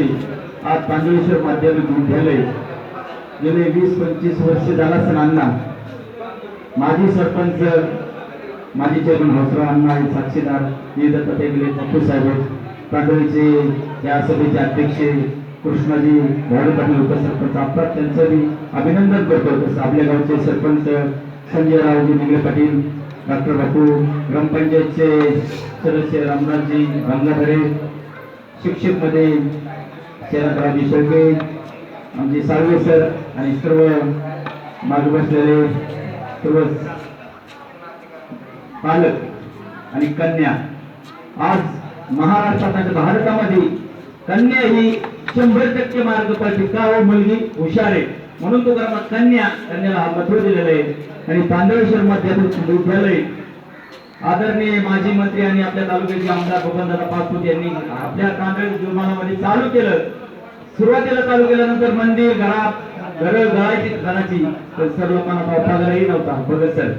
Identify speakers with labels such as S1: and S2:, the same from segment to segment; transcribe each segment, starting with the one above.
S1: विद्यार्थी आज तांदळेश्वर माध्यमिक विद्यालय गेले 20-25 वर्ष झाला सणांना माजी सरपंच माजी चेअरमन हौसराव अण्णा साक्षीदार विविध पदे गेले पप्पू साहेब तांदळीचे या सभेचे अध्यक्ष कृष्णाजी भाऊ पाटील उपसरपंच आपला त्यांचं मी अभिनंदन करतो। तसं आपल्या गावचे सरपंच संजय रावजी निगले पाटील डॉक्टर बापू ग्रामपंचायतचे सदस्य रामदासजी गंगाधरे शिक्षक मध्ये शरदरावजी शेळके आमचे साळवे सर आणि सर्व मागे बसलेले सर्व पालक आणि कन्या। आज महाराष्ट्रात आणि भारतामध्ये कन्या ही 100% मार्ग पडते का हो मुलगी हुशार आहे म्हणून तो कन्याला हा महत्व दिलेला आहे। आणि तांदळेश्वर माध्यमिक विद्यालय आदरणीय माजी मंत्री आणि आपल्या तालुक्याचे आमदार बबनदादा पाचपुते यांनी आपल्या तांदळेश्वर विमानामध्ये चालू केलं। सुरुवातीला चालू केल्यानंतर मंदिर घर गळायची घराची तर लोकांना पावसाळाही नव्हता बघत सर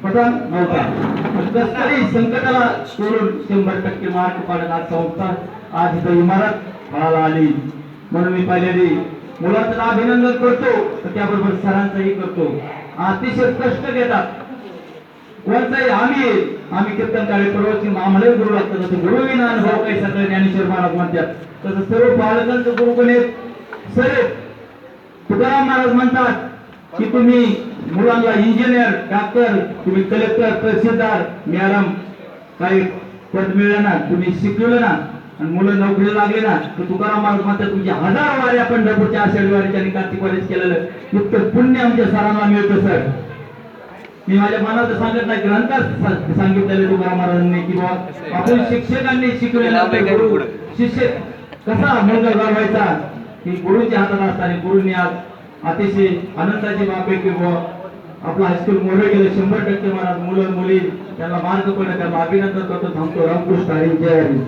S1: पटन नव्हता तरी संकटाला सोडून 100% मार्क पाडत आज संस्था आज इथं इमारत फळाला आली। म्हणून मी पहिल्यांदा मुलांचं अभिनंदन करतो तर त्याबरोबर सरांचंही करतो। अतिशय कष्ट घेतात कोणताही आम्ही कीर्तन काळे प्रवचन आम्हाला गुरु लागतात तसं गुरुविना अनुभव काही सगळं ज्ञानेश्वर महाराज म्हणतात तसं सर्व पालकांचं गुरु पण सर तुकाराम महाराज म्हणतात की तुम्ही मुलांना इंजिनियर डॉक्टर तुम्ही कलेक्टर तहसीलदार मॅडम काही पद मिळलं ना तुम्ही शिकवलं ना आणि मुलं नोकरीला लागले ना तर तुकाराम महाराज म्हणतात तुमची 1000 वाऱ्या पंढरपूरच्या आषाढी वारीच्या आणि कार्तिक वारीच केलेलं इतकं पुण्य आमच्या सरांना मिळतं सर। मी माझ्या मनात सांगत नाही ग्रंथात सांगितलेलं तुकाराम महाराजांनी की बाबा आपण शिक्षकांनी शिकवलेला गुरु शिष्य कसा मुलगा घडवायचा ही गुरुच्या हातात असतात आणि गुरुंनी आज अतिशय आनंदाची बाब आहे की आपला हायस्कूल मोरे गेले 100% महाराज मुलं मुली त्यांना मार्ग पडले त्यांना अभिनंदन करतो थांबतो। रामकृष्ण हरी जय हरी।